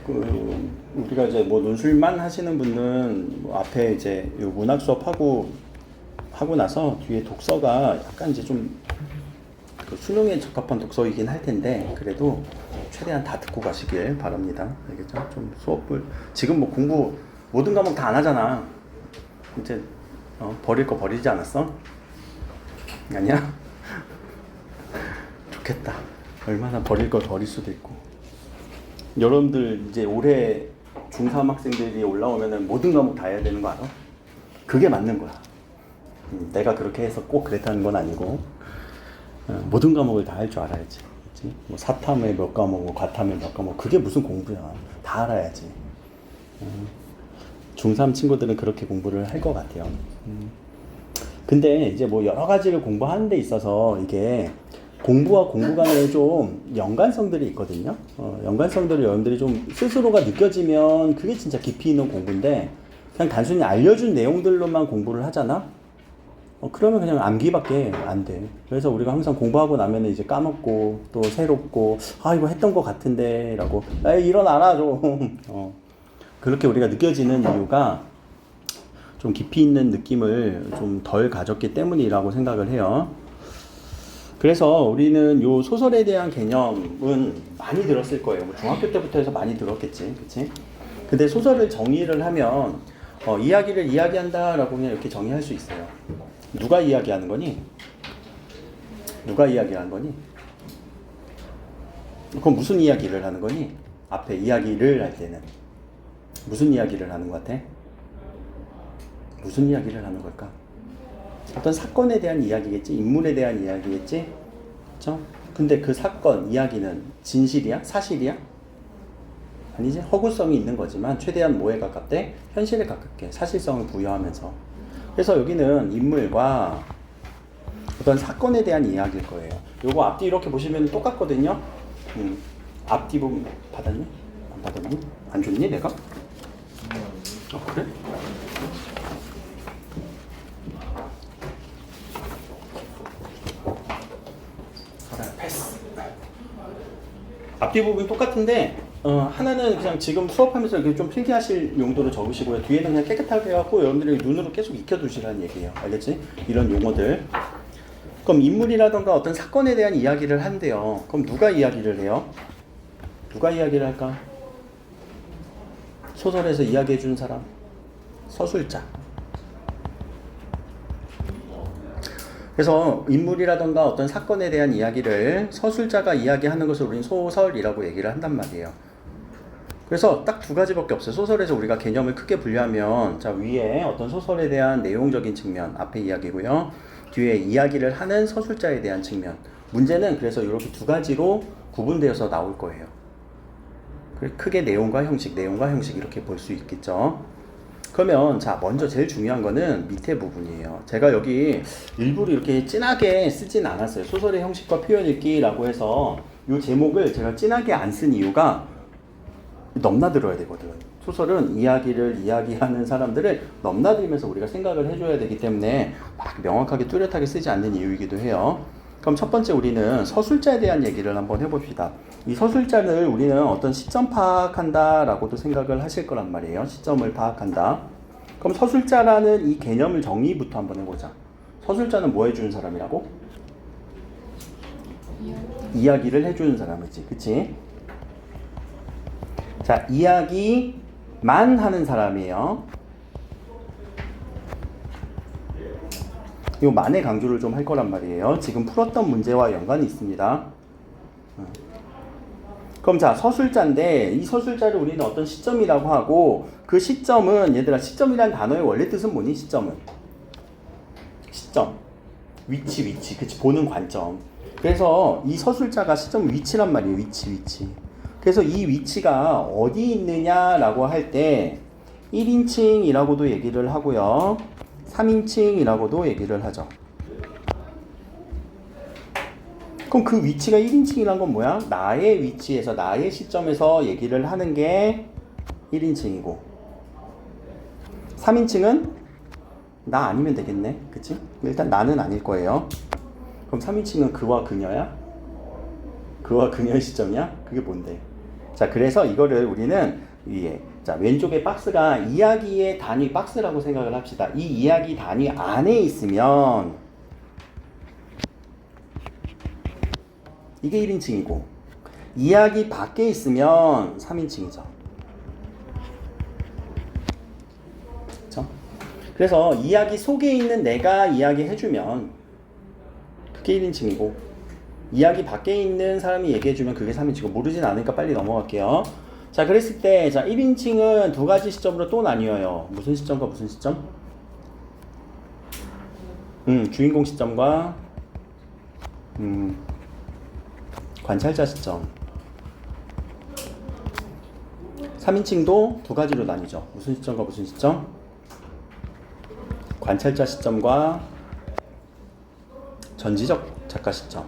우리가 이제 뭐 논술만 하시는 분은 뭐 앞에 이제 요 문학 수업하고 나서 뒤에 독서가 약간 이제 좀 그 수능에 적합한 독서이긴 할 텐데 그래도 최대한 다 듣고 가시길 바랍니다. 알겠죠? 좀 수업을 지금 뭐 공부 모든 과목 다 안 하잖아. 이제 버릴 거 버리지 않았어? 아니야? 좋겠다. 얼마나 버릴 걸 버릴 수도 있고. 여러분들 이제 올해 중3 학생들이 올라오면은 모든 과목 다 해야 되는 거 알아? 그게 맞는 거야. 내가 그렇게 해서 꼭 그랬다는 건 아니고 모든 과목을 다 할 줄 알아야지. 그치? 뭐 사탐에 몇 과목, 뭐 과탐에 몇 과목 그게 무슨 공부야. 다 알아야지. 중3 친구들은 그렇게 공부를 할 것 같아요. 근데 이제 뭐 여러 가지를 공부하는 데 있어서 이게 공부와 공부 간에 좀 연관성들이 있거든요. 연관성들을 여러분들이 좀 스스로가 느껴지면 그게 진짜 깊이 있는 공부인데 그냥 단순히 알려준 내용들로만 공부를 하잖아? 그러면 그냥 암기밖에 안 돼. 그래서 우리가 항상 공부하고 나면 이제 까먹고 또 새롭고 이거 했던 것 같은데 라고 일어나라 좀. 그렇게 우리가 느껴지는 이유가 좀 깊이 있는 느낌을 좀 덜 가졌기 때문이라고 생각을 해요. 그래서 우리는 요 소설에 대한 개념은 많이 들었을 거예요. 뭐 중학교 때부터 해서 많이 들었겠지. 그치? 근데 소설을 정의를 하면, 이야기를 이야기한다라고 그냥 이렇게 정의할 수 있어요. 누가 이야기하는 거니? 누가 이야기하는 거니? 그럼 무슨 이야기를 하는 거니? 앞에 이야기를 할 때는. 무슨 이야기를 하는 것 같아? 무슨 이야기를 하는 걸까? 어떤 사건에 대한 이야기겠지? 인물에 대한 이야기겠지? 그쵸? 근데 그 사건, 이야기는 진실이야? 사실이야? 아니지? 허구성이 있는 거지만 최대한 뭐에 가깝대? 현실에 가깝게 사실성을 부여하면서. 그래서 여기는 인물과 어떤 사건에 대한 이야기일 거예요. 요거 앞뒤 이렇게 보시면 똑같거든요? 앞뒤 부분 받았니? 안 받았니? 안 줬니 내가? 그래? 패스. 앞뒤 부분 똑같은데 하나는 그냥 지금 수업하면서 이렇게 좀 필기하실 용도로 적으시고요. 뒤에는 그냥 깨끗하게 해갖고 여러분들이 눈으로 계속 익혀두시라는 얘기예요. 알겠지? 이런 용어들. 그럼 인물이라던가 어떤 사건에 대한 이야기를 한대요. 그럼 누가 이야기를 해요? 누가 이야기를 할까? 소설에서 이야기해주는 사람. 서술자. 그래서 인물이라던가 어떤 사건에 대한 이야기를 서술자가 이야기하는 것을 우리는 소설이라고 얘기를 한단 말이에요. 그래서 딱 두 가지밖에 없어요. 소설에서 우리가 개념을 크게 분류하면 자 위에 어떤 소설에 대한 내용적인 측면 앞에 이야기고요. 뒤에 이야기를 하는 서술자에 대한 측면. 문제는 그래서 이렇게 두 가지로 구분되어서 나올 거예요. 크게 내용과 형식 이렇게 볼 수 있겠죠. 그러면 자 먼저 제일 중요한 거는 밑에 부분이에요. 제가 여기 일부러 이렇게 진하게 쓰진 않았어요. 소설의 형식과 표현 읽기라고 해서 이 제목을 제가 진하게 안 쓴 이유가 넘나들어야 되거든. 소설은 이야기를 이야기하는 사람들을 넘나들면서 우리가 생각을 해줘야 되기 때문에 막 명확하게 뚜렷하게 쓰지 않는 이유이기도 해요. 그럼 첫 번째 우리는 서술자에 대한 얘기를 한번 해봅시다. 이 서술자를 우리는 어떤 시점 파악한다 라고도 생각을 하실 거란 말이에요. 시점을 파악한다. 그럼 서술자라는 이 개념을 정의부터 한번 해보자. 서술자는 뭐 해주는 사람이라고? 이야기를 해주는 사람이지. 그치? 자, 이야기만 하는 사람이에요. 이 만의 강조를 좀 할 거란 말이에요. 지금 풀었던 문제와 연관이 있습니다. 그럼 자, 서술자인데 이 서술자를 우리는 어떤 시점이라고 하고 그 시점은 얘들아 시점이라는 단어의 원래 뜻은 뭐니? 시점은 시점, 위치 그치 보는 관점. 그래서 이 서술자가 시점 위치란 말이에요. 위치. 그래서 이 위치가 어디 있느냐라고 할 때 1인칭이라고도 얘기를 하고요. 3인칭이라고도 얘기를 하죠. 그럼 그 위치가 1인칭이란 건 뭐야? 나의 위치에서 나의 시점에서 얘기를 하는 게 1인칭이고 3인칭은 나 아니면 되겠네. 그치? 일단 나는 아닐 거예요. 그럼 3인칭은 그와 그녀야? 그와 그녀의 시점이야? 그게 뭔데? 자, 그래서 이거를 우리는 위에, 자, 왼쪽에 박스가 이야기의 단위 박스라고 생각을 합시다. 이 이야기 단위 안에 있으면 이게 1인칭이고 이야기 밖에 있으면 3인칭이죠. 그렇죠? 그래서 이야기 속에 있는 내가 이야기 해주면 그게 1인칭이고 이야기 밖에 있는 사람이 얘기해주면 그게 3인칭이고 모르진 않으니까 빨리 넘어갈게요. 자, 그랬을 때 자 1인칭은 두 가지 시점으로 또 나뉘어요. 무슨 시점과 무슨 시점? 주인공 시점과 관찰자 시점. 3인칭도 두 가지로 나뉘죠. 무슨 시점과 무슨 시점? 관찰자 시점과 전지적 작가 시점.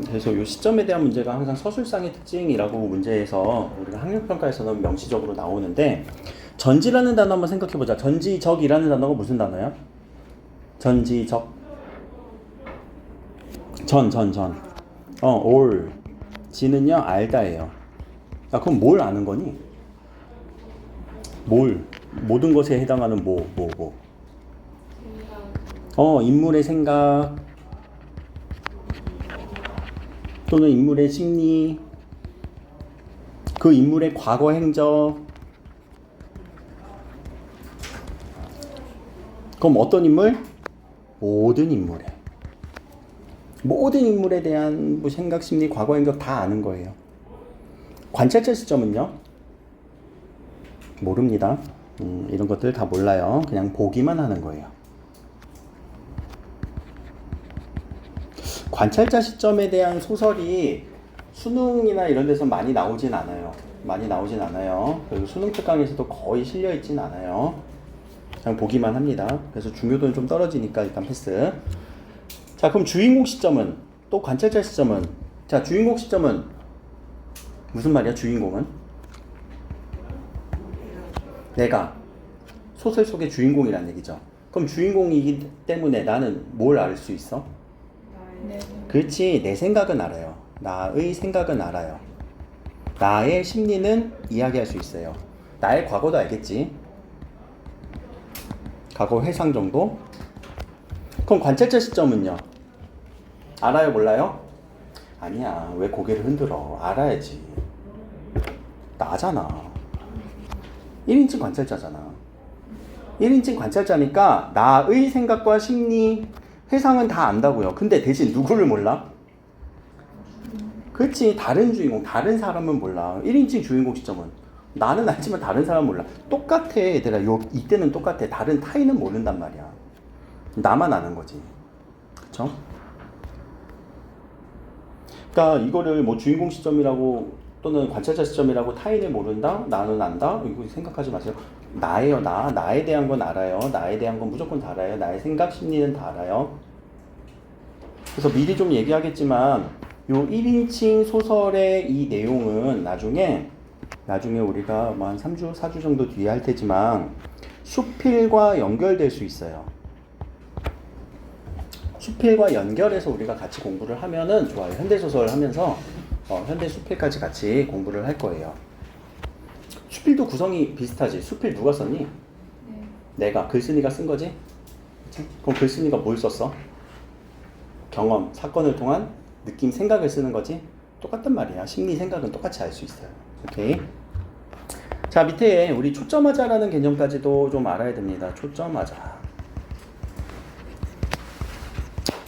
그래서 이 시점에 대한 문제가 항상 서술상의 특징이라고 문제에서 우리가 학력평가에서는 명시적으로 나오는데 전지라는 단어 한번 생각해보자. 전지적이라는 단어가 무슨 단어야? 전지적. 전. 올. 지는요, 알다예요. 야, 그럼 뭘 아는 거니? 뭘? 모든 것에 해당하는 뭐. 인물의 생각. 또는 인물의 심리. 그 인물의 과거 행적. 그럼 어떤 인물? 모든 인물에 대한 뭐 생각, 심리, 과거, 행적 다 아는 거예요. 관찰자 시점은요? 모릅니다. 이런 것들 다 몰라요. 그냥 보기만 하는 거예요. 관찰자 시점에 대한 소설이 수능이나 이런 데서 많이 나오진 않아요. 그리고 수능 특강에서도 거의 실려있진 않아요. 그냥 보기만 합니다. 그래서 중요도는 좀 떨어지니까 일단 패스. 자, 그럼 주인공 시점은? 또 관찰자 시점은? 자, 주인공 시점은 무슨 말이야? 주인공은? 내가 소설 속의 주인공이란 얘기죠. 그럼 주인공이기 때문에 나는 뭘 알 수 있어? 그렇지, 내 생각은 알아요. 나의 생각은 알아요. 나의 심리는 이야기할 수 있어요. 나의 과거도 알겠지. 과거 회상 정도? 그럼 관찰자 시점은요? 알아요, 몰라요? 아니야, 왜 고개를 흔들어? 알아야지. 나잖아. 1인칭 관찰자잖아. 1인칭 관찰자니까 나의 생각과 심리, 회상은 다 안다고요. 근데 대신 누구를 몰라? 그렇지, 다른 주인공, 다른 사람은 몰라. 1인칭 주인공 시점은 나는 알지만 다른 사람은 몰라. 똑같아, 얘들아. 이때는 똑같아. 다른 타인은 모른단 말이야. 나만 아는 거지. 그쵸? 그러니까 이거를 뭐 주인공 시점이라고 또는 관찰자 시점이라고 타인을 모른다? 나는 안다? 이거 생각하지 마세요. 나예요, 나. 나에 대한 건 알아요. 나에 대한 건 무조건 다 알아요. 나의 생각, 심리는 다 알아요. 그래서 미리 좀 얘기하겠지만 요 1인칭 소설의 이 내용은 나중에 우리가 뭐 한 3주, 4주 정도 뒤에 할 테지만 수필과 연결될 수 있어요. 수필과 연결해서 우리가 같이 공부를 하면은 좋아요. 현대소설 하면서 현대 수필까지 같이 공부를 할 거예요. 수필도 구성이 비슷하지. 수필 누가 썼니? 내가. 글쓴이가 쓴 거지? 그치? 그럼 글쓴이가 뭘 썼어? 경험, 사건을 통한 느낌, 생각을 쓰는 거지? 똑같단 말이야. 심리, 생각은 똑같이 알 수 있어요. 오케이. 자, 밑에 우리 초점하자라는 개념까지도 좀 알아야 됩니다. 초점하자.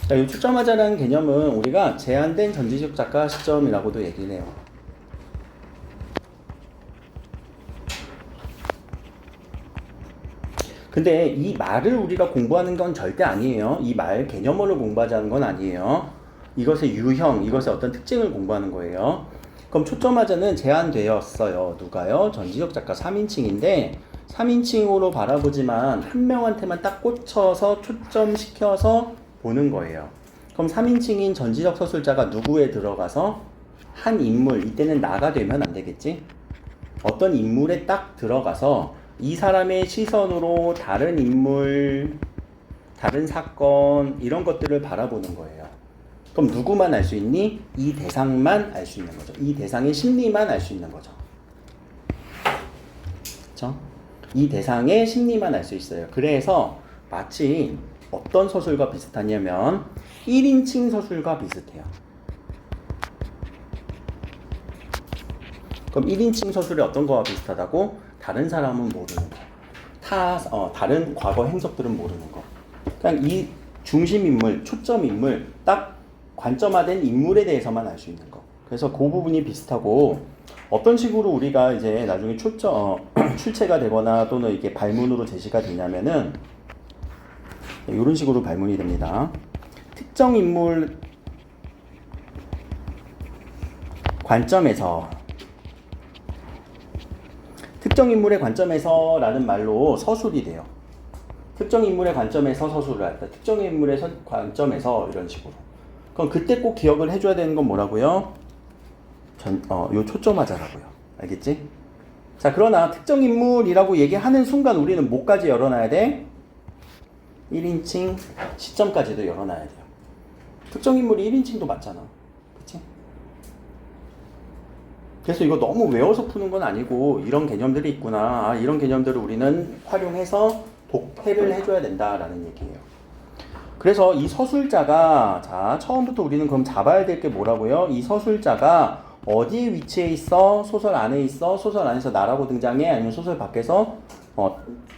자, 이 초점하자라는 개념은 우리가 제한된 전지적 작가 시점이라고도 얘기를 해요. 근데 이 말을 우리가 공부하는 건 절대 아니에요. 이 말 개념어를 공부하자는 건 아니에요. 이것의 유형, 이것의 어떤 특징을 공부하는 거예요. 그럼 초점하자는 제한되었어요. 누가요? 전지적 작가 3인칭인데 3인칭으로 바라보지만 한 명한테만 딱 꽂혀서 초점시켜서 보는 거예요. 그럼 3인칭인 전지적 서술자가 누구에 들어가서 한 인물, 이때는 나가 되면 안 되겠지? 어떤 인물에 딱 들어가서 이 사람의 시선으로 다른 인물, 다른 사건 이런 것들을 바라보는 거예요. 그럼 누구만 알 수 있니? 이 대상만 알 수 있는 거죠. 이 대상의 심리만 알 수 있는 거죠. 그렇죠? 이 대상의 심리만 알 수 있어요. 그래서 마치 어떤 서술과 비슷하냐면 1인칭 서술과 비슷해요. 그럼 1인칭 서술이 어떤 거와 비슷하다고? 다른 사람은 모르는 거. 다른 과거 행적들은 모르는 거. 그냥 이 중심 인물, 초점 인물, 딱 관점화된 인물에 대해서만 알 수 있는 거. 그래서 그 부분이 비슷하고 어떤 식으로 우리가 이제 나중에 출제가 되거나 또는 이게 발문으로 제시가 되냐면은 이런 식으로 발문이 됩니다. 특정 인물 관점에서 특정 인물의 관점에서 라는 말로 서술이 돼요. 특정 인물의 관점에서 서술을 할때 특정 인물의 관점에서 이런 식으로. 그럼 그때 꼭 기억을 해줘야 되는 건 뭐라고요? 요 초점하자라고요. 알겠지? 자, 그러나 특정 인물이라고 얘기하는 순간 우리는 뭐까지 열어놔야 돼? 1인칭 시점까지도 열어놔야 돼요. 특정 인물이 1인칭도 맞잖아. 그치? 그래서 이거 너무 외워서 푸는 건 아니고 이런 개념들이 있구나. 이런 개념들을 우리는 활용해서 독해를 해줘야 된다라는 얘기예요. 그래서 이 서술자가 자 처음부터 우리는 그럼 잡아야 될 게 뭐라고요? 이 서술자가 어디에 위치해 있어? 소설 안에 있어? 소설 안에서 나라고 등장해? 아니면 소설 밖에서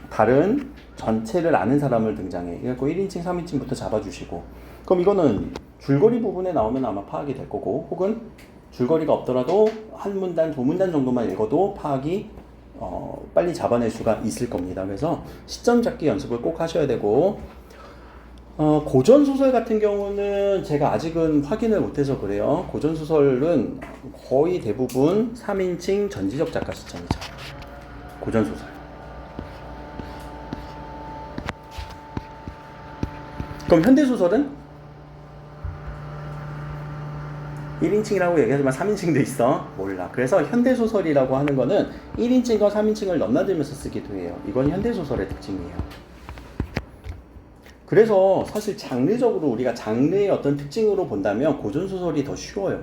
다른 전체를 아는 사람을 등장해? 그래서 1인칭, 3인칭부터 잡아주시고 그럼 이거는 줄거리 부분에 나오면 아마 파악이 될 거고 혹은 줄거리가 없더라도 한 문단, 두 문단 정도만 읽어도 파악이 빨리 잡아낼 수가 있을 겁니다. 그래서 시점 잡기 연습을 꼭 하셔야 되고 고전소설 같은 경우는 제가 아직은 확인을 못해서 그래요. 고전소설은 거의 대부분 3인칭 전지적 작가 시점이죠. 고전소설. 그럼 현대소설은? 1인칭이라고 얘기하지만 3인칭도 있어. 몰라. 그래서 현대소설이라고 하는 거는 1인칭과 3인칭을 넘나들면서 쓰기도 해요. 이건 현대소설의 특징이에요. 그래서 사실 장르적으로 우리가 장르의 어떤 특징으로 본다면 고전소설이 더 쉬워요.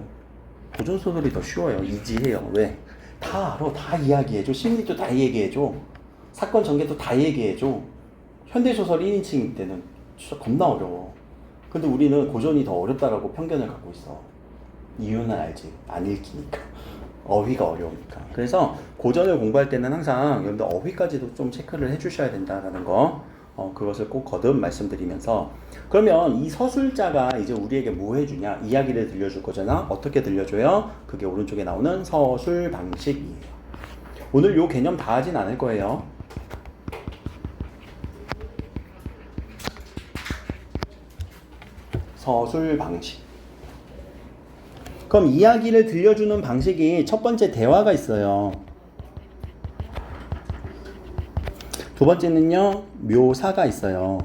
고전소설이 더 쉬워요. 이지해요. 왜? 다 알아. 다 이야기해줘. 심리도 다 얘기해줘. 사건 전개도 다 얘기해줘. 현대소설 1인칭 때는 진짜 겁나 어려워. 근데 우리는 고전이 더 어렵다라고 편견을 갖고 있어. 이유는 알지. 안 읽히니까. 어휘가 어려우니까. 그래서 고전을 공부할 때는 항상 여러분들 어휘까지도 좀 체크를 해주셔야 된다는 거. 그것을 꼭 거듭 말씀드리면서 그러면 이 서술자가 이제 우리에게 뭐 해주냐? 이야기를 들려줄 거잖아. 어떻게 들려줘요? 그게 오른쪽에 나오는 서술 방식이에요. 오늘 요 개념 다 하진 않을 거예요. 서술 방식. 그럼 이야기를 들려주는 방식이 첫 번째 대화가 있어요. 두 번째는요, 묘사가 있어요.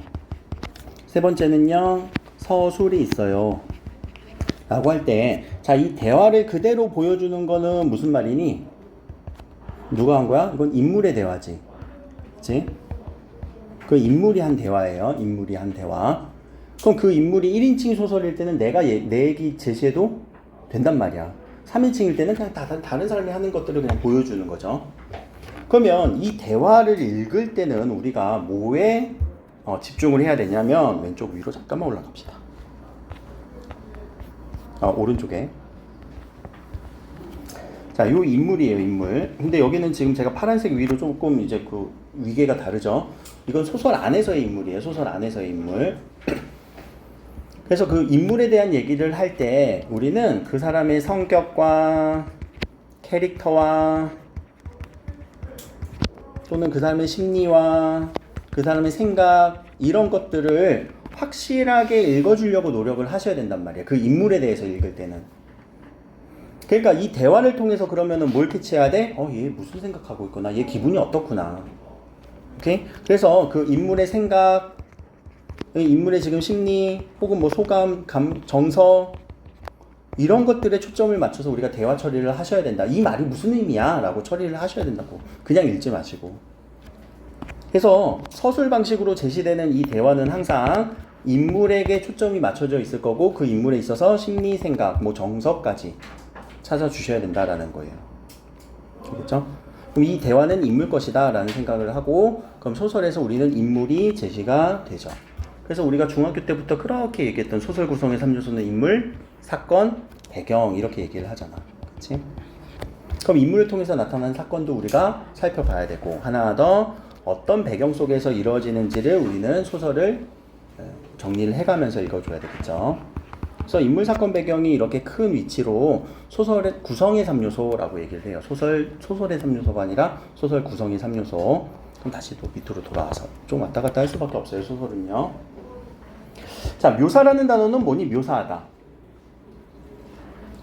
세 번째는요, 서술이 있어요. 라고 할 때, 자, 이 대화를 그대로 보여주는 거는 무슨 말이니? 누가 한 거야? 이건 인물의 대화지. 그치? 그 인물이 한 대화예요. 인물이 한 대화. 그럼 그 인물이 1인칭 소설일 때는 내가 내 얘기 제시해도 된단 말이야. 3인칭일 때는 그냥 다른 사람이 하는 것들을 그냥 보여주는 거죠. 그러면 이 대화를 읽을 때는 우리가 뭐에 집중을 해야 되냐면 왼쪽 위로 잠깐만 올라갑시다. 오른쪽에. 자, 요 인물이에요, 인물. 근데 여기는 지금 제가 파란색 위로 조금 이제 그 위계가 다르죠. 이건 소설 안에서의 인물이에요. 소설 안에서의 인물. 그래서 그 인물에 대한 얘기를 할 때 우리는 그 사람의 성격과 캐릭터와 또는 그 사람의 심리와 그 사람의 생각 이런 것들을 확실하게 읽어주려고 노력을 하셔야 된단 말이에요. 그 인물에 대해서 읽을 때는. 그러니까 이 대화를 통해서 그러면은 뭘 캐치해야 돼? 얘 무슨 생각하고 있구나. 얘 기분이 어떻구나. 오케이? 그래서 그 인물의 생각, 인물의 지금 심리, 혹은 뭐 소감, 정서 이런 것들에 초점을 맞춰서 우리가 대화 처리를 하셔야 된다. 이 말이 무슨 의미야? 라고 처리를 하셔야 된다고. 그냥 읽지 마시고. 그래서 서술 방식으로 제시되는 이 대화는 항상 인물에게 초점이 맞춰져 있을 거고 그 인물에 있어서 심리, 생각, 뭐 정서까지 찾아주셔야 된다라는 거예요. 그렇죠? 그럼 이 대화는 인물 것이다 라는 생각을 하고 그럼 소설에서 우리는 인물이 제시가 되죠. 그래서 우리가 중학교 때부터 그렇게 얘기했던 소설 구성의 3요소는 인물, 사건, 배경 이렇게 얘기를 하잖아. 그렇지? 그럼 인물을 통해서 나타나는 사건도 우리가 살펴봐야 되고 하나 더 어떤 배경 속에서 이루어지는지를 우리는 소설을 정리를 해가면서 읽어줘야 되겠죠. 그래서 인물 사건 배경이 이렇게 큰 위치로 소설의 구성의 3요소라고 얘기를 해요. 소설의 3요소가 아니라 소설 구성의 3요소. 그럼 다시 또 밑으로 돌아와서 좀 왔다 갔다 할 수밖에 없어요. 소설은요. 자, 묘사라는 단어는 뭐니? 묘사하다.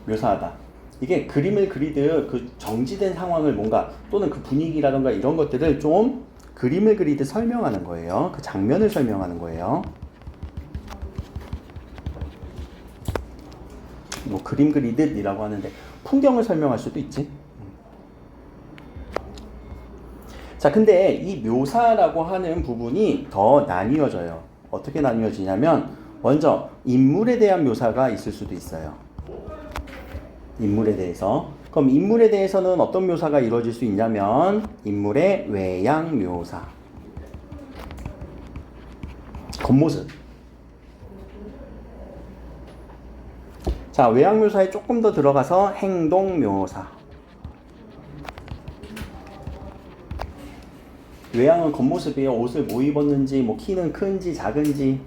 묘사하다. 이게 그림을 그리듯 그 정지된 상황을 뭔가 또는 그 분위기라던가 이런 것들을 좀 그림을 그리듯 설명하는 거예요. 그 장면을 설명하는 거예요. 뭐 그림 그리듯이라고 하는데 풍경을 설명할 수도 있지. 자, 근데 이 묘사라고 하는 부분이 더 나뉘어져요. 어떻게 나뉘어지냐면 먼저 인물에 대한 묘사가 있을 수도 있어요. 인물에 대해서. 그럼 인물에 대해서는 어떤 묘사가 이루어질 수 있냐면 인물의 외양 묘사. 겉모습. 자, 외양 묘사에 조금 더 들어가서 행동 묘사. 외양은 겉모습이에요. 옷을 뭐 입었는지, 뭐 키는 큰지 작은지,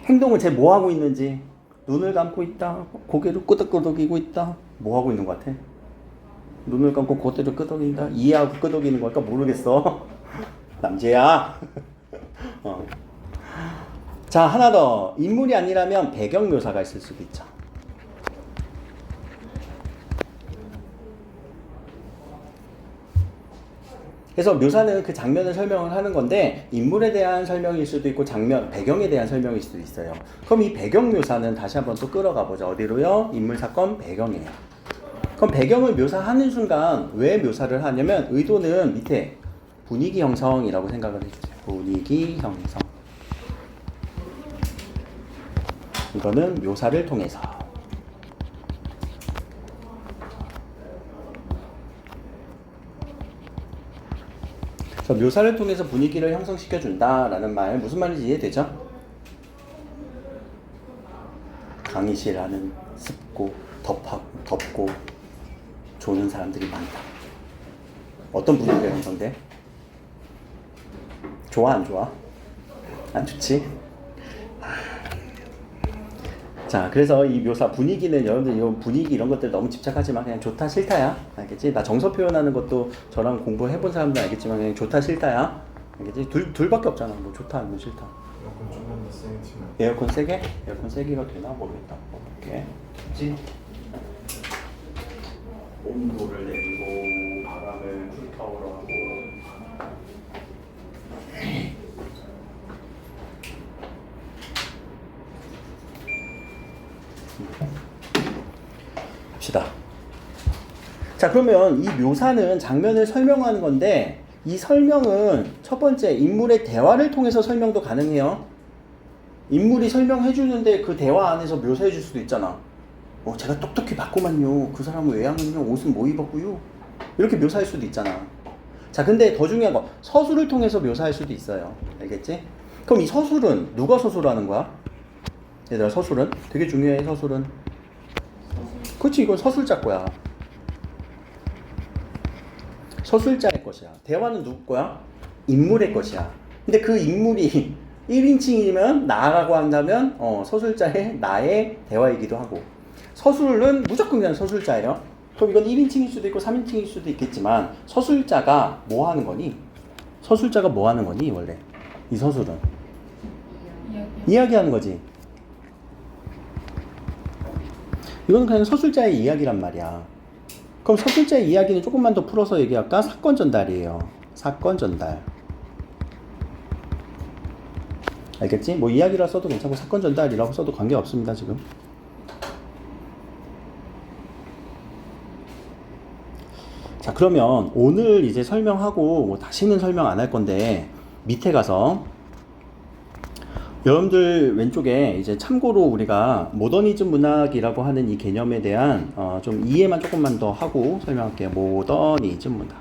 행동을 쟤 뭐 하고 있는지, 눈을 감고 있다, 고개를 끄덕끄덕이고 있다, 뭐 하고 있는 것 같아? 눈을 감고 고개를 끄덕인다, 이해하고 끄덕이는 걸까 모르겠어. 남자야. 자, 하나 더. 인물이 아니라면 배경 묘사가 있을 수도 있죠. 그래서 묘사는 그 장면을 설명을 하는 건데 인물에 대한 설명일 수도 있고 장면, 배경에 대한 설명일 수도 있어요. 그럼 이 배경 묘사는 다시 한번 또 끌어가 보자. 어디로요? 인물, 사건, 배경이에요. 그럼 배경을 묘사하는 순간 왜 묘사를 하냐면 의도는 밑에 분위기 형성이라고 생각을 해주세요. 분위기 형성. 이거는 묘사를 통해서. 그래서 묘사를 통해서 분위기를 형성시켜준다라는 말 무슨 말인지 이해되죠? 강의실하는 습고 덥고 조는 사람들이 많다. 어떤 분위기가 형성돼? 좋아 안 좋아? 안 좋지? 자, 그래서 이 묘사 분위기는 여러분들 이 분위기 이런 것들 너무 집착하지 마. 그냥 좋다 싫다야. 알겠지? 나 정서 표현하는 것도 저랑 공부해본 사람들 알겠지만 그냥 좋다 싫다야. 알겠지? 둘밖에 없잖아. 뭐 좋다 아니면 싫다. 에어컨 좀만 더 세게 치면. 에어컨 세게? 에어컨 세게가 되나 모르겠다. 볼게. 그치? 온도를 내리고 바람을 쿨타워로 하고. 합시다. 자, 그러면 이 묘사는 장면을 설명하는 건데 이 설명은 첫 번째 인물의 대화를 통해서 설명도 가능해요. 인물이 설명해 주는데 그 대화 안에서 묘사해 줄 수도 있잖아. 제가 똑똑히 봤구만요. 그 사람은 외양은요. 옷은 뭐 입었고요. 이렇게 묘사할 수도 있잖아. 자, 근데 더 중요한 거 서술을 통해서 묘사할 수도 있어요. 알겠지? 그럼 이 서술은 누가 서술하는 거야? 얘들아, 서술은 되게 중요해. 서술은 그렇지, 이건 서술자 거야. 서술자의 것이야. 대화는 누구 거야? 인물의 것이야. 근데 그 인물이 1인칭이면 나라고 한다면 서술자의 나의 대화이기도 하고 서술은 무조건 그냥 서술자예요. 그럼 이건 1인칭일 수도 있고 3인칭일 수도 있겠지만 서술자가 뭐 하는 거니? 서술자가 뭐 하는 거니 원래? 이 서술은 이야기하는 거지. 이건 그냥 서술자의 이야기란 말이야. 그럼 서술자의 이야기는 조금만 더 풀어서 얘기할까? 사건 전달이에요. 사건 전달. 알겠지? 뭐 이야기라 써도 괜찮고 사건 전달이라고 써도 관계없습니다 지금. 자, 그러면 오늘 이제 설명하고 뭐 다시는 설명 안 할 건데 밑에 가서 여러분들 왼쪽에 이제 참고로 우리가 모더니즘 문학이라고 하는 이 개념에 대한 좀 이해만 조금만 더 하고 설명할게요. 모더니즘 문학.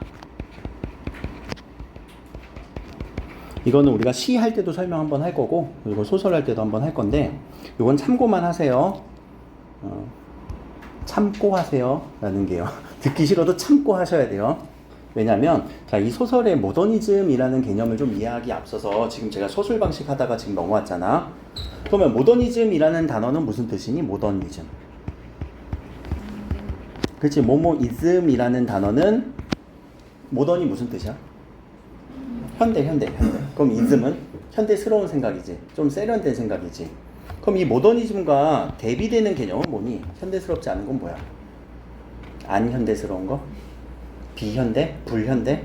이거는 우리가 시 할 때도 설명 한번 할 거고, 그리고 소설 할 때도 한번 할 건데, 이건 참고만 하세요. 참고 하세요. 라는 게요. 듣기 싫어도 참고 하셔야 돼요. 왜냐면, 자, 이 소설의 모더니즘이라는 개념을 좀 이해하기 앞서서 지금 제가 소설 방식 하다가 지금 넘어왔잖아. 그러면 모더니즘이라는 단어는 무슨 뜻이니? 모더니즘. 그치? 모모이즘이라는 단어는 모던이 무슨 뜻이야? 현대. 그럼 이즘은 현대스러운 생각이지. 좀 세련된 생각이지. 그럼 이 모더니즘과 대비되는 개념은 뭐니? 현대스럽지 않은 건 뭐야? 안 현대스러운 거? 비현대? 불현대?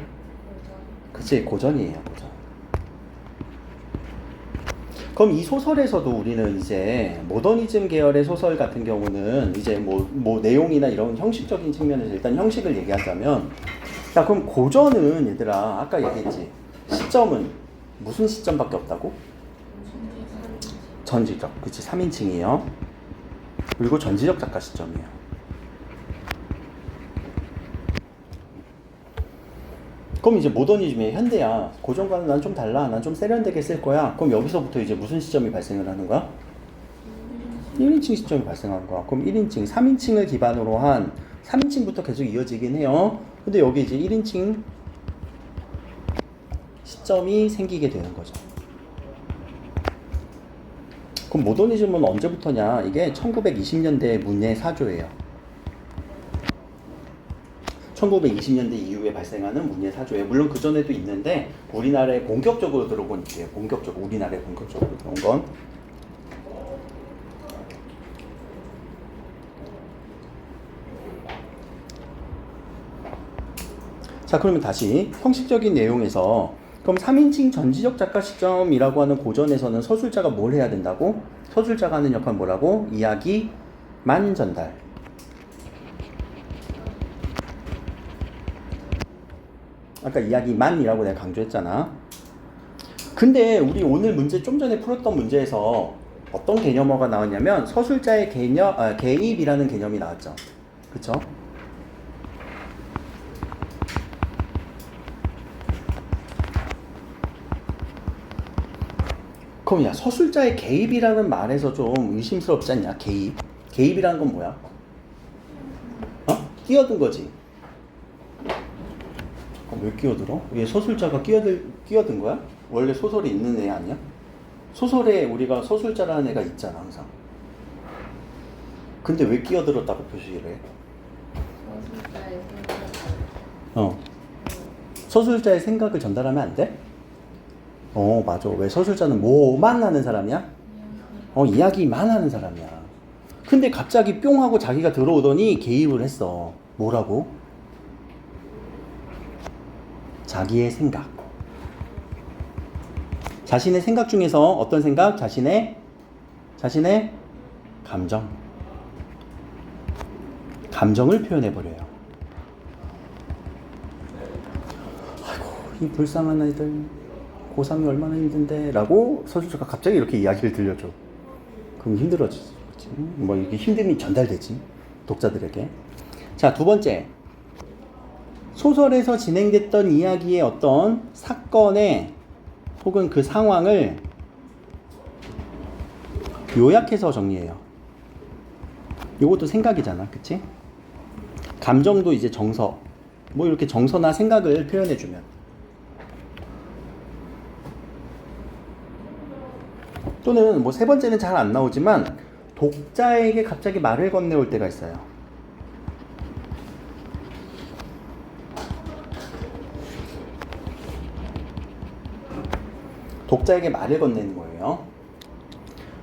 그치, 고전이에요, 고전. 그럼 이 소설에서도 우리는 이제 모더니즘 계열의 소설 같은 경우는 이제 뭐 내용이나 이런 형식적인 측면에서 일단 형식을 얘기하자면, 야, 그럼 고전은 얘들아, 아까 얘기했지. 시점은 무슨 시점밖에 없다고? 전지적. 그치, 3인칭이에요. 그리고 전지적 작가 시점이에요. 그럼 이제 모더니즘의 현대야. 고전과는 난 좀 달라. 난 좀 세련되게 쓸 거야. 그럼 여기서부터 이제 무슨 시점이 발생을 하는 거야? 1인칭 시점이 발생하는 거야. 그럼 1인칭, 3인칭을 기반으로 한 3인칭부터 계속 이어지긴 해요. 근데 여기 이제 1인칭 시점이 생기게 되는 거죠. 그럼 모더니즘은 언제부터냐? 이게 1920년대 문예 사조예요. 1920년대 이후에 발생하는 문예 사조예요. 물론 그 전에도 있는데 우리나라에 본격적으로 들어온 게요. 본격적으로 우리나라에 본격적으로 들어온 건. 자, 그러면 다시 형식적인 내용에서 그럼 3인칭 전지적 작가 시점이라고 하는 고전에서는 서술자가 뭘 해야 된다고? 서술자가 하는 역할은 뭐라고? 이야기만 전달. 아까 이야기만이라고 내가 강조했잖아. 근데 우리 오늘 문제 좀 전에 풀었던 문제에서 어떤 개념어가 나왔냐면 서술자의 개입이라는 개념이 나왔죠. 그쵸? 그럼 야, 서술자의 개입이라는 말에서 좀 의심스럽지 않냐? 개입. 개입이라는 건 뭐야? 끼어든 거지. 왜 끼어들어? 얘 서술자가 끼어든 거야? 원래 소설이 있는 애 아니야? 소설에 우리가 서술자라는 애가 있잖아, 항상. 근데 왜 끼어들었다고 표시를 해? 서술자의 생각을 전달하면 안 돼? 맞아. 왜 서술자는 뭐만 하는 사람이야? 이야기만 하는 사람이야. 근데 갑자기 뿅 하고 자기가 들어오더니 개입을 했어. 뭐라고? 자기의 생각. 자신의 생각 중에서 어떤 생각? 자신의 감정. 감정을 표현해버려요. 아이고, 이 불쌍한 아이들. 고3이 얼마나 힘든데 라고 서술자가 갑자기 이렇게 이야기를 들려줘. 그럼 힘들어지지. 뭐 이게 힘듦이 전달되지. 독자들에게. 자, 두 번째. 소설에서 진행됐던 이야기의 어떤 사건의 혹은 그 상황을 요약해서 정리해요. 이것도 생각이잖아. 그치? 감정도 이제 정서. 뭐 이렇게 정서나 생각을 표현해주면. 또는 뭐 세 번째는 잘 안 나오지만 독자에게 갑자기 말을 건네올 때가 있어요. 독자에게 말을 건네는 거예요.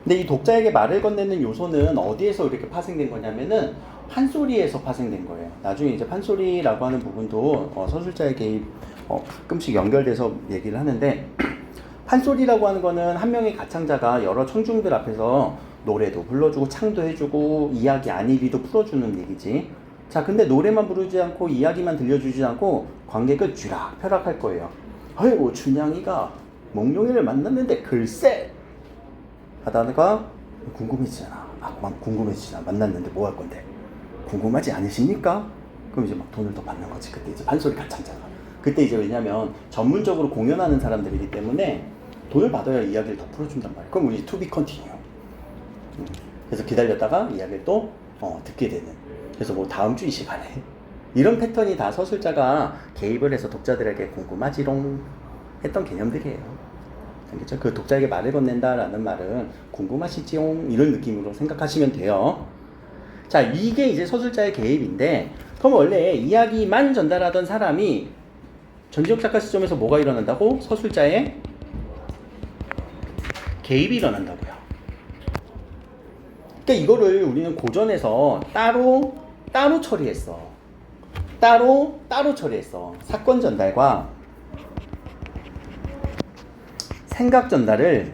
근데 이 독자에게 말을 건네는 요소는 어디에서 이렇게 파생된 거냐면은 판소리에서 파생된 거예요. 나중에 이제 판소리라고 하는 부분도 서술자의 개입 가끔씩 연결돼서 얘기를 하는데 판소리라고 하는 거는 한 명의 가창자가 여러 청중들 앞에서 노래도 불러주고 창도 해주고 이야기 안일이도 풀어주는 얘기지. 자, 근데 노래만 부르지 않고 이야기만 들려주지 않고 관객을 쥐락펴락할 거예요. 아이고, 준양이가 몽룡이를 만났는데 글쎄 하다가 궁금해지잖아. 막 궁금해지잖아. 만났는데 뭐 할 건데 궁금하지 않으십니까? 그럼 이제 막 돈을 더 받는 거지. 그때 이제 판소리 가창자가. 그때 이제 왜냐면 전문적으로 공연하는 사람들이기 때문에 돈을 받아야 이야기를 더 풀어준단 말이야. 그럼 우리 to be continue. 그래서 기다렸다가 이야기를 또 듣게 되는. 그래서 뭐 다음 주 이 시간에 이런 패턴이 다 서술자가 개입을 해서 독자들에게 궁금하지롱 했던 개념들이에요. 알겠죠? 그 독자에게 말을 건넨다라는 말은 궁금하시지용 이런 느낌으로 생각하시면 돼요. 자, 이게 이제 서술자의 개입인데, 그럼 원래 이야기만 전달하던 사람이 전지적 작가 시점에서 뭐가 일어난다고? 서술자의 개입이 일어난다고요. 그러니까 이거를 우리는 고전에서 따로 처리했어. 따로 처리했어. 사건 전달과 생각 전달을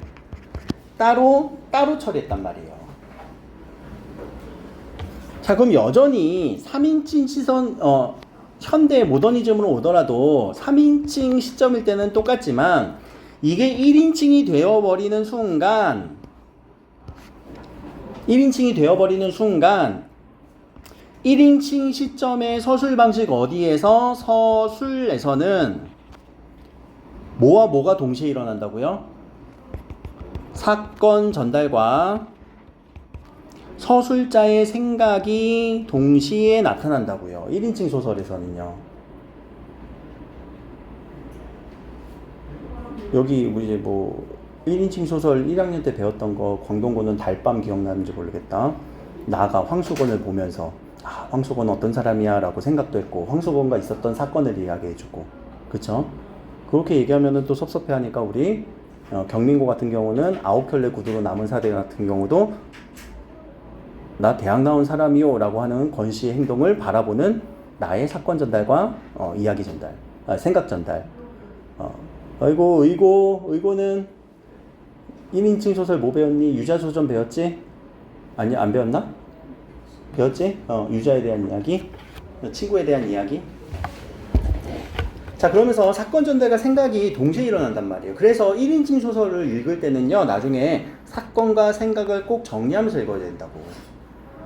따로 처리했단 말이에요. 자, 그럼 여전히 3인칭 시선, 현대 모더니즘으로 오더라도 3인칭 시점일 때는 똑같지만 이게 1인칭이 되어버리는 순간 1인칭 시점의 서술 방식 어디에서 서술에서는 뭐와 뭐가 동시에 일어난다고요? 사건 전달과 서술자의 생각이 동시에 나타난다고요. 1인칭 소설에서는요. 여기 우리 이제 뭐 1인칭 소설 1학년 때 배웠던 거 광동군은 달밤 기억나는지 모르겠다. 나가 황수건을 보면서 황수건은 어떤 사람이야 라고 생각도 했고 황수건과 있었던 사건을 이야기해주고 그쵸? 그렇게 얘기하면은 또 섭섭해하니까 우리 경민고 같은 경우는 9켤레 구두로 남은 사대 같은 경우도 나 대학 나온 사람이요 라고 하는 권씨의 행동을 바라보는 나의 사건 전달과 이야기 전달, 생각 전달. 의고는 1인칭 소설 뭐 배웠니? 유자소전 배웠지? 아니 안 배웠나? 배웠지? 유자에 대한 이야기, 친구에 대한 이야기. 자, 그러면서 사건 전달과 생각이 동시에 일어난단 말이에요. 그래서 1인칭 소설을 읽을 때는요, 나중에 사건과 생각을 꼭 정리하면서 읽어야 된다고.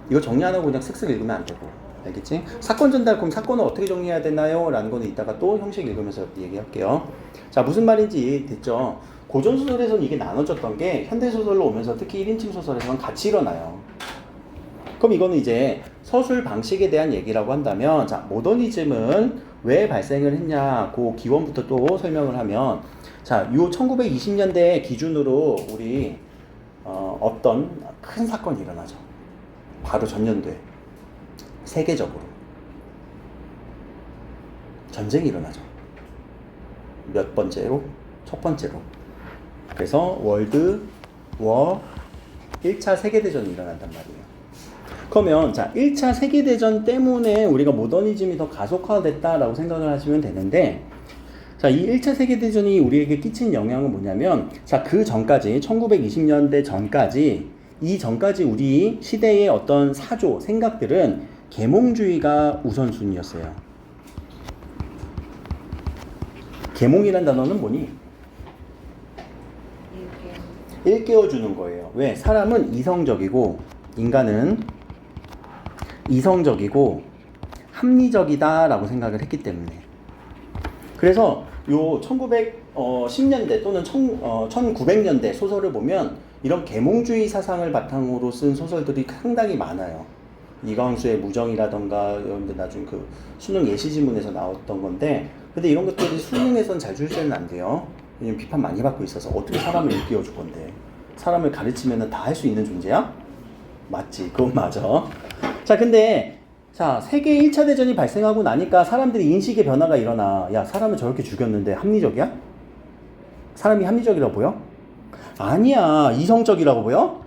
이거 정리 안 하고 그냥 슥슥 읽으면 안 되고. 알겠지? 사건 전달, 그럼 사건을 어떻게 정리해야 되나요? 라는 거는 이따가 또 형식 읽으면서 얘기할게요. 자, 무슨 말인지 됐죠? 고전소설에서는 이게 나눠졌던 게 현대소설로 오면서 특히 1인칭 소설에서는 같이 일어나요. 그럼 이거는 이제 서술 방식에 대한 얘기라고 한다면, 자, 모더니즘은 왜 발생을 했냐, 그 기원부터 또 설명을 하면, 자, 요 1920년대 기준으로 우리, 어떤 큰 사건이 일어나죠. 바로 전년도에. 세계적으로. 전쟁이 일어나죠. 몇 번째로? 첫 번째로. 그래서 월드 워 1차 세계대전이 일어난단 말이에요. 그러면 자 1차 세계대전 때문에 우리가 모더니즘이 더 가속화됐다라고 생각을 하시면 되는데, 자, 이 1차 세계대전이 우리에게 끼친 영향은 뭐냐면, 자, 그 전까지 1920년대 전까지 이 전까지 우리 시대의 어떤 사조, 생각들은 계몽주의가 우선순위였어요. 계몽이란 단어는 뭐니? 일깨워주는 거예요. 왜? 사람은 이성적이고, 인간은 이성적이고 합리적이다라고 생각을 했기 때문에. 그래서 요 1910년대 또는 1900년대 소설을 보면 이런 계몽주의 사상을 바탕으로 쓴 소설들이 상당히 많아요. 이광수의 무정이라던가, 여러분들 나중에 그 수능 예시지문에서 나왔던 건데, 근데 이런 것들이 수능에선 잘 출제는 안 돼요. 왜냐면 비판 많이 받고 있어서. 어떻게 사람을 일깨워줄 건데? 사람을 가르치면 다 할 수 있는 존재야? 맞지, 그건 맞아. 자, 근데 자, 세계 1차 대전이 발생하고 나니까 사람들이 인식의 변화가 일어나. 야, 사람을 저렇게 죽였는데 합리적이야? 사람이 합리적이라고 보여? 아니야, 이성적이라고 보여?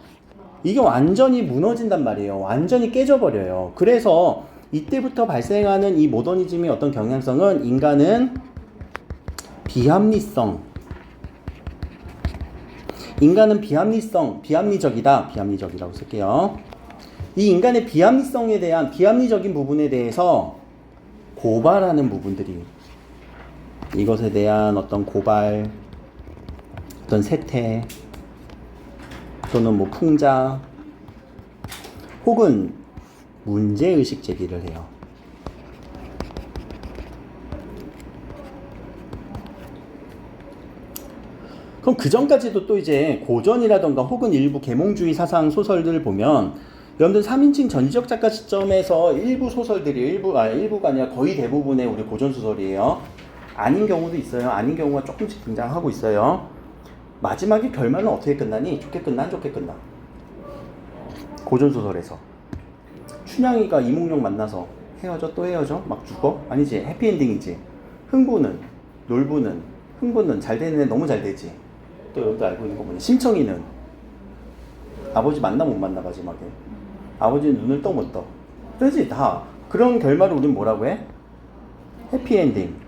이게 완전히 무너진단 말이에요. 완전히 깨져버려요. 그래서 이때부터 발생하는 이 모더니즘의 어떤 경향성은 인간은 비합리적이다. 비합리적이라고 쓸게요. 이 인간의 비합리성에 대한, 비합리적인 부분에 대해서 고발하는 부분들이, 이것에 대한 어떤 고발, 어떤 세태 또는 뭐 풍자 혹은 문제의식 제기를 해요. 그럼 그 전까지도 또 이제 고전이라던가 혹은 일부 계몽주의 사상 소설들을 보면 여러분들 3인칭 전지적 작가 시점에서 일부 소설들이 일부가 아니라 거의 대부분의 우리 고전 소설이에요. 아닌 경우도 있어요. 아닌 경우가 조금씩 등장하고 있어요. 마지막에 결말은 어떻게 끝나니? 좋게 끝나? 안 좋게 끝나? 고전 소설에서 춘향이가 이몽룡 만나서 헤어져 또 헤어져? 막 죽어? 아니지. 해피엔딩이지. 흥부는 잘 되는 애 너무 잘 되지. 또 여러분도 알고 있는 거 뭐냐? 심청이는 아버지 만나 못 만나 마지막에. 아버지는 눈을 떠 못 떠. 그렇지 다. 그런 결말을 우린 뭐라고 해? 해피엔딩.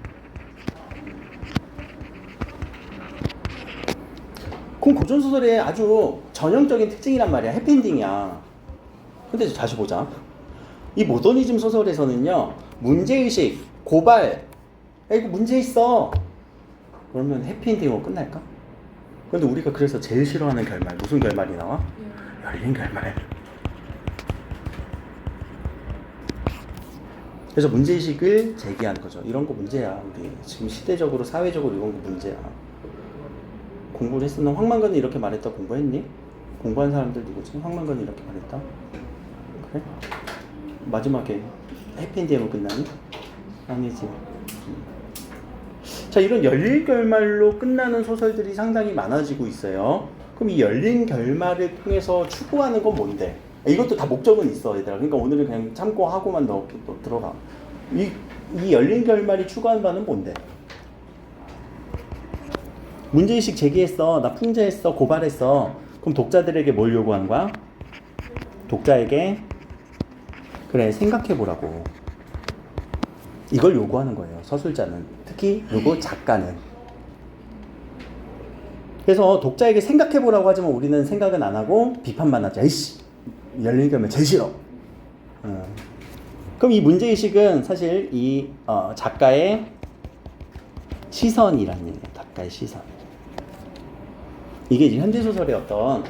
그럼 고전소설의 아주 전형적인 특징이란 말이야. 해피엔딩이야. 근데 다시 보자. 이 모더니즘 소설에서는요. 문제의식, 고발. 야 이거 문제 있어. 그러면 해피엔딩으로 끝날까? 근데 우리가 그래서 제일 싫어하는 결말. 무슨 결말이 나와? 열린 결말. 그래서 문제의식을 제기하는 거죠. 이런 거 문제야. 우리 지금 시대적으로 사회적으로 이런 거 문제야. 공부를 했어? 너 황만건이 이렇게 말했다 공부했니? 공부한 사람들 누구지? 황만건이 이렇게 말했다? 그래? 마지막에 해피엔딩으로 끝나니? 아니지. 자, 이런 열린 결말로 끝나는 소설들이 상당히 많아지고 있어요. 그럼 이 열린 결말을 통해서 추구하는 건 뭔데? 이것도 다 목적은 있어, 얘들아. 그러니까 오늘은 그냥 참고하고만 너 들어가. 이 열린 결말이 추구하는 바는 뭔데? 문제의식 제기했어. 나 풍자했어. 고발했어. 그럼 독자들에게 뭘 요구하는 거야? 독자에게 그래, 생각해보라고. 이걸 요구하는 거예요. 서술자는. 특히 누구? 작가는. 그래서 독자에게 생각해보라고 하지만 우리는 생각은 안 하고 비판만 하죠. 에이씨, 열린 결말 제일 싫어. 그럼 이 문제의식은 사실 이 작가의 시선이라는 얘기예요. 작가의 시선. 이게 이제 현대소설의 어떤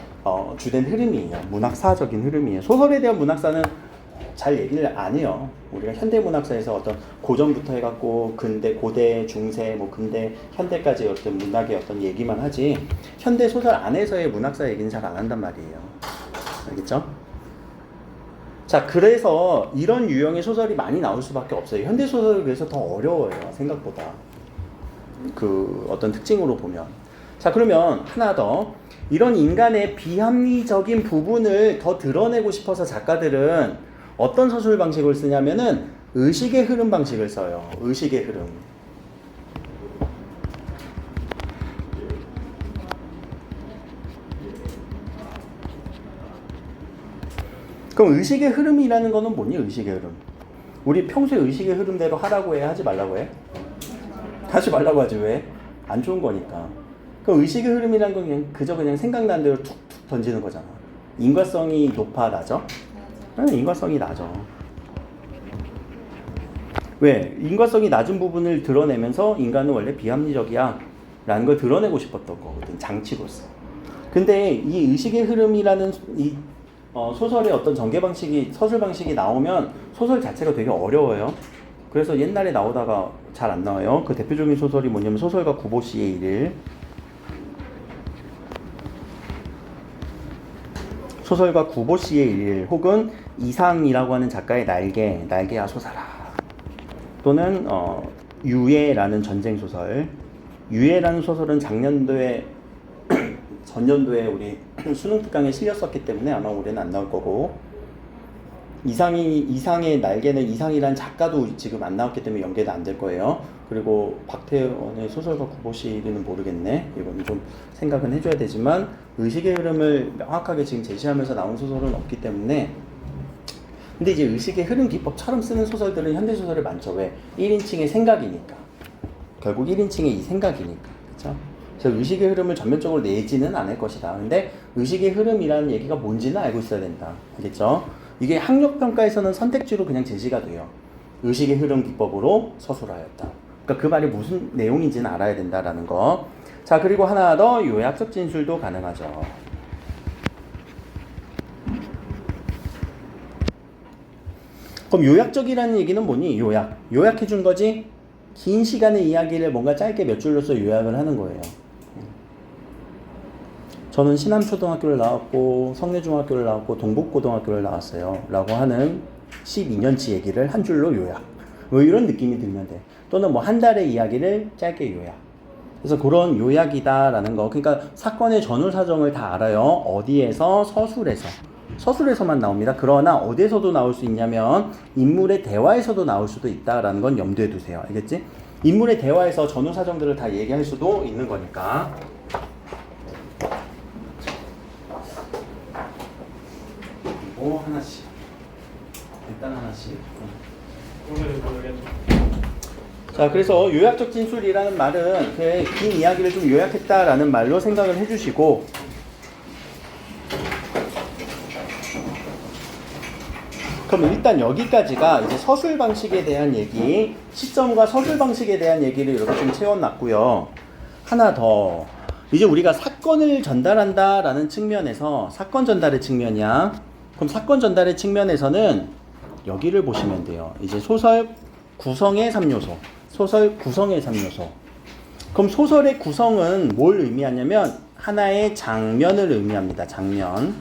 주된 흐름이에요. 문학사적인 흐름이에요. 소설에 대한 문학사는 잘 얘기를 안 해요. 우리가 현대문학사에서 어떤 고전부터 해갖고 근대, 고대, 중세, 뭐 근대, 현대까지 어떤 문학의 어떤 얘기만 하지 현대소설 안에서의 문학사 얘기는 잘 안 한단 말이에요. 알겠죠? 자, 그래서 이런 유형의 소설이 많이 나올 수밖에 없어요. 현대소설은 그래서 더 어려워요. 생각보다. 그 어떤 특징으로 보면. 자, 그러면 하나 더. 이런 인간의 비합리적인 부분을 더 드러내고 싶어서 작가들은 어떤 서술 방식을 쓰냐면은 의식의 흐름 방식을 써요. 의식의 흐름. 그럼 의식의 흐름이라는 거는 뭐니? 의식의 흐름. 우리 평소에 의식의 흐름대로 하라고 해? 하지 말라고 해? 하지 말라고 하지. 왜? 안 좋은 거니까. 그럼 의식의 흐름이라는 건 그냥 그저 그냥 생각나는 대로 툭툭 던지는 거잖아. 인과성이 높아, 낮아? 인과성이 낮아. 왜? 인과성이 낮은 부분을 드러내면서 인간은 원래 비합리적이야 라는 걸 드러내고 싶었던 거거든. 장치로서. 근데 이 의식의 흐름이라는 이 소설의 어떤 전개 방식이, 서술 방식이 나오면 소설 자체가 되게 어려워요. 그래서 옛날에 나오다가 잘 안 나와요. 그 대표적인 소설이 뭐냐면 소설가 구보씨의 일일. 소설가 구보씨의 일 혹은 이상이라고 하는 작가의 날개야 솟아라. 또는 유해라는 전쟁소설. 유해라는 소설은 작년도에 전년도에 우리 수능 특강에 실렸었기 때문에 아마 올해는 안 나올 거고, 이상의 날개는 이상이란 작가도 지금 안 나왔기 때문에 연계도 안 될 거예요. 그리고 박태원의 소설가 구보시는 모르겠네. 이건 좀 생각은 해줘야 되지만 의식의 흐름을 명확하게 지금 제시하면서 나온 소설은 없기 때문에. 근데 이제 의식의 흐름 기법처럼 쓰는 소설들은 현대소설에 많죠. 왜? 1인칭의 생각이니까. 결국 1인칭의 이 생각이니까. 그쵸? 그래서 의식의 흐름을 전면적으로 내지는 않을 것이다. 근데 의식의 흐름이라는 얘기가 뭔지는 알고 있어야 된다. 알겠죠? 이게 학력평가에서는 선택지로 그냥 제시가 돼요. 의식의 흐름 기법으로 서술하였다. 그러니까 그 말이 무슨 내용인지는 알아야 된다라는 거. 자, 그리고 하나 더 요약적 진술도 가능하죠. 그럼 요약적이라는 얘기는 뭐니? 요약해 준 거지? 긴 시간의 이야기를 뭔가 짧게 몇 줄로서 요약을 하는 거예요. 저는 신암초등학교를 나왔고 성내중학교를 나왔고 동북고등학교를 나왔어요 라고 하는 12년치 얘기를 한 줄로 요약, 뭐 이런 느낌이 들면 돼. 또는 뭐 한 달의 이야기를 짧게 요약. 그래서 그런 요약이다 라는 거. 그러니까 사건의 전후 사정을 다 알아요. 어디에서? 서술에서만 나옵니다. 그러나 어디에서도 나올 수 있냐면 인물의 대화에서도 나올 수도 있다라는 건 염두에 두세요. 알겠지? 인물의 대화에서 전후 사정들을 다 얘기할 수도 있는 거니까. 그리고 하나씩. 일단 하나씩. 자, 그래서 요약적 진술이라는 말은 긴 이야기를 좀 요약했다라는 말로 생각을 해주시고, 그럼 일단 여기까지가 이제 서술 방식에 대한 얘기, 시점과 서술 방식에 대한 얘기를 이렇게 좀 채워놨고요. 하나 더. 이제 우리가 사건을 전달한다라는 측면에서, 사건 전달의 측면이야. 그럼 사건 전달의 측면에서는 여기를 보시면 돼요. 이제 소설 구성의 3요소. 소설 구성의 3요소. 그럼 소설의 구성은 뭘 의미하냐면 하나의 장면을 의미합니다. 장면.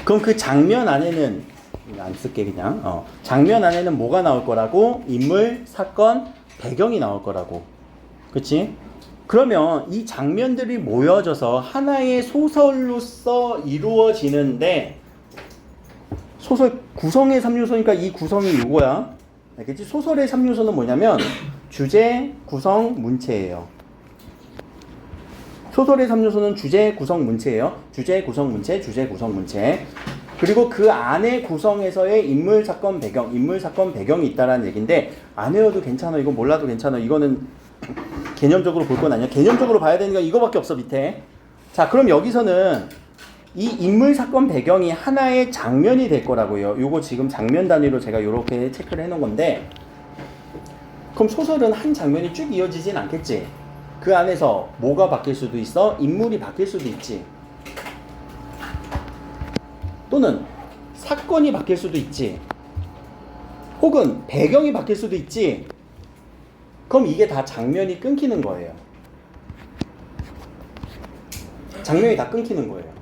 그럼 그 장면 안에는 안 쓸게 그냥. 장면 안에는 뭐가 나올 거라고? 인물, 사건, 배경이 나올 거라고. 그치? 그러면 이 장면들이 모여져서 하나의 소설로서 이루어지는데, 소설 구성의 3요소니까 이 구성이 이거야. 알겠지? 소설의 3요소는 뭐냐면 주제, 구성, 문체예요. 소설의 3요소는 주제, 구성, 문체예요. 주제, 구성, 문체, 주제, 구성, 문체. 그리고 그 안에 구성에서의 인물, 사건, 배경이 있다라는 얘기인데, 안 외워도 괜찮아. 이거 몰라도 괜찮아. 이거는 개념적으로 볼 건 아니야. 개념적으로 봐야 되는 건 이거밖에 없어, 밑에. 자, 그럼 여기서는 이 인물, 사건, 배경이 하나의 장면이 될 거라고요. 요거 지금 장면 단위로 제가 요렇게 체크를 해놓은 건데, 그럼 소설은 한 장면이 쭉 이어지진 않겠지? 그 안에서 뭐가 바뀔 수도 있어? 인물이 바뀔 수도 있지. 또는 사건이 바뀔 수도 있지. 혹은 배경이 바뀔 수도 있지. 그럼 이게 다 장면이 끊기는 거예요. 장면이 다 끊기는 거예요.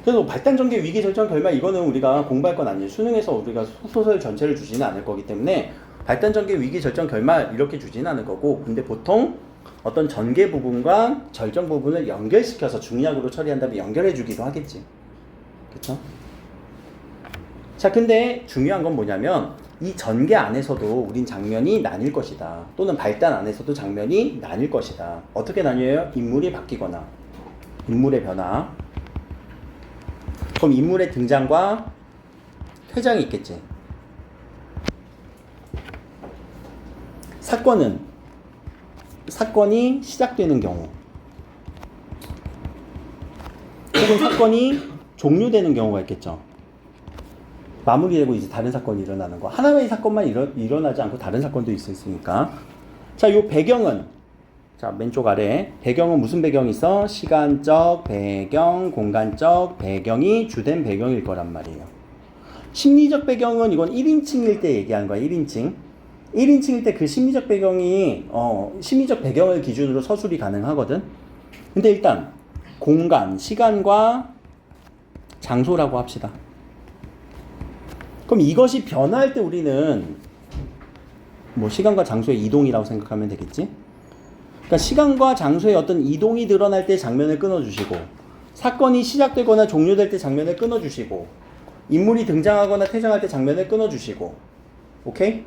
그래서 발단, 전개, 위기, 절정, 결말, 이거는 우리가 공부할 건 아니에요. 수능에서 우리가 소설 전체를 주지는 않을 거기 때문에 발단, 전개, 위기, 절정, 결말 이렇게 주지는 않을 거고, 근데 보통 어떤 전개 부분과 절정 부분을 연결시켜서 중약으로 처리한 다음에 연결해 주기도 하겠지. 그쵸? 자, 근데 중요한 건 뭐냐면 이 전개 안에서도 우린 장면이 나뉠 것이다. 또는 발단 안에서도 장면이 나뉠 것이다. 어떻게 나뉘어요? 인물이 바뀌거나 인물의 변화. 그럼 인물의 등장과 퇴장이 있겠지. 사건이 시작되는 경우, 혹은 사건이 종료되는 경우가 있겠죠. 마무리되고 이제 다른 사건이 일어나는 거. 하나의 사건만 일어나지 않고 다른 사건도 있으니까. 자, 요 배경은, 자, 맨쪽 아래 배경은 무슨 배경이 있어? 시간적 배경, 공간적 배경이 주된 배경일 거란 말이에요. 심리적 배경은 이건 1인칭일 때 얘기하는 거야. 1인칭일 때 그 심리적 배경이 심리적 배경을 기준으로 서술이 가능하거든. 근데 일단 공간, 시간과 장소라고 합시다. 그럼 이것이 변화할 때 우리는 뭐 시간과 장소의 이동이라고 생각하면 되겠지? 그러니까 시간과 장소의 어떤 이동이 드러날 때 장면을 끊어주시고, 사건이 시작되거나 종료될 때 장면을 끊어주시고, 인물이 등장하거나 퇴장할 때 장면을 끊어주시고, 오케이?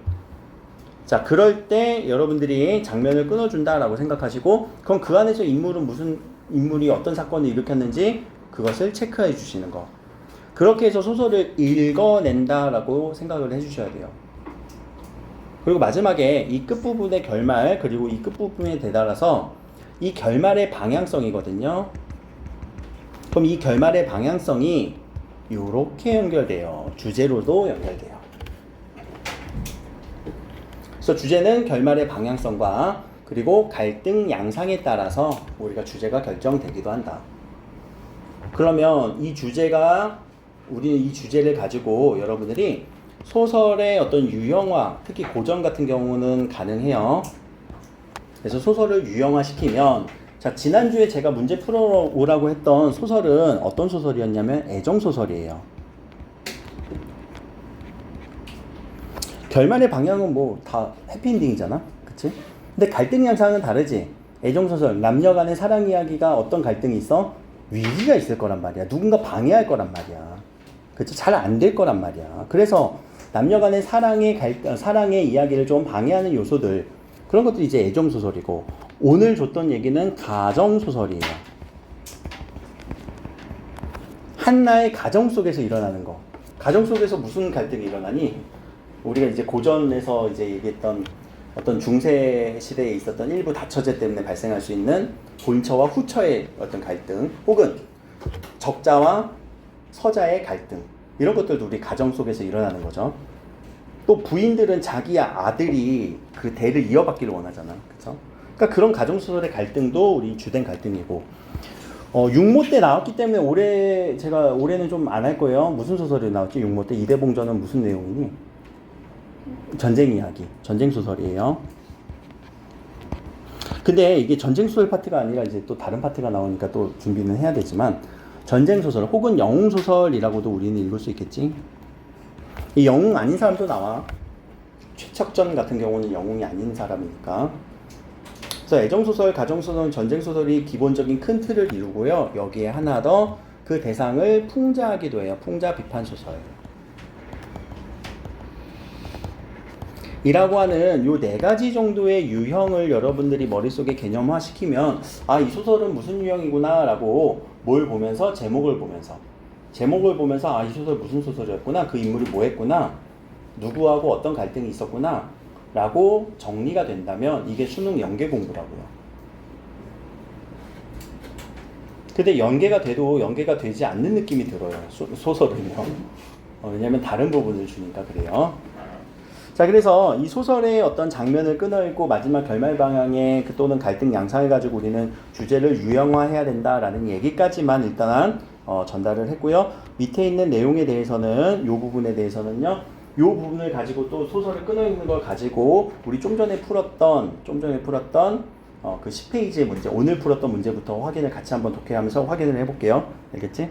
자, 그럴 때 여러분들이 장면을 끊어준다라고 생각하시고, 그럼 그 안에서 무슨 인물이 어떤 사건을 일으켰는지 그것을 체크해 주시는 거. 그렇게 해서 소설을 읽어낸다라고 생각을 해주셔야 돼요. 그리고 마지막에 이 끝부분의 결말, 그리고 이 끝부분에 대달아서 이 결말의 방향성이거든요. 그럼 이 결말의 방향성이 이렇게 연결돼요. 주제로도 연결돼요. 그래서 주제는 결말의 방향성과 그리고 갈등 양상에 따라서 우리가 주제가 결정되기도 한다. 그러면 이 주제가 우리는 이 주제를 가지고 여러분들이 소설의 어떤 유형화, 특히 고전 같은 경우는 가능해요. 그래서 소설을 유형화시키면 자, 지난주에 제가 문제 풀어오라고 했던 소설은 어떤 소설이었냐면 애정소설이에요. 결말의 방향은 뭐 다 해피엔딩이잖아. 그치? 근데 갈등 양상은 다르지. 애정소설, 남녀 간의 사랑 이야기가 어떤 갈등이 있어? 위기가 있을 거란 말이야. 누군가 방해할 거란 말이야. 그치? 잘 안 될 거란 말이야. 그래서 남녀 간의 사랑의 이야기를 좀 방해하는 요소들, 그런 것들이 이제 애정소설이고, 오늘 줬던 얘기는 가정소설이에요. 한나의 가정 속에서 일어나는 거. 가정 속에서 무슨 갈등이 일어나니? 우리가 이제 고전에서 이제 얘기했던 어떤 중세 시대에 있었던 일부 다처제 때문에 발생할 수 있는 본처와 후처의 어떤 갈등, 혹은 적자와 서자의 갈등, 이런 것들도 우리 가정 속에서 일어나는 거죠. 또 부인들은 자기 아들이 그 대를 이어받기를 원하잖아. 그쵸? 그러니까 그런 가정소설의 갈등도 우리 주된 갈등이고, 육모 때 나왔기 때문에 올해는 좀 안 할 거예요. 무슨 소설이 나왔지? 육모 때 이대봉전은 무슨 내용이니? 전쟁 이야기, 전쟁 소설이에요. 근데 이게 전쟁 소설 파트가 아니라 이제 또 다른 파트가 나오니까 또 준비는 해야 되지만, 전쟁 소설 혹은 영웅 소설이라고도 우리는 읽을 수 있겠지. 이 영웅 아닌 사람도 나와. 최척전 같은 경우는 영웅이 아닌 사람이니까. 그래서 애정소설, 가정소설, 전쟁소설이 기본적인 큰 틀을 이루고요. 여기에 하나 더 그 대상을 풍자하기도 해요. 풍자 비판소설. 이라고 하는 요 4가지 정도의 유형을 여러분들이 머릿속에 개념화 시키면, 아, 이 소설은 무슨 유형이구나 라고 뭘 보면서, 제목을 보면서, 아, 이 소설 무슨 소설이었구나, 그 인물이 뭐 했구나, 누구하고 어떤 갈등이 있었구나 라고 정리가 된다면 이게 수능 연계 공부라고요. 근데 연계가 돼도 연계가 되지 않는 느낌이 들어요. 소설은요. 왜냐면 다른 부분을 주니까 그래요. 자, 그래서 이 소설의 어떤 장면을 끊어읽고 마지막 결말 방향에 또는 갈등 양상을 가지고 우리는 주제를 유형화해야 된다라는 얘기까지만 일단 전달을 했고요. 밑에 있는 내용에 대해서는, 요 부분에 대해서는요, 요 부분을 가지고 또 소설을 끊어읽는 걸 가지고 우리 좀 전에 풀었던 그 10페이지의 문제, 오늘 풀었던 문제부터 확인을 같이 한번 독해하면서 확인을 해볼게요. 알겠지?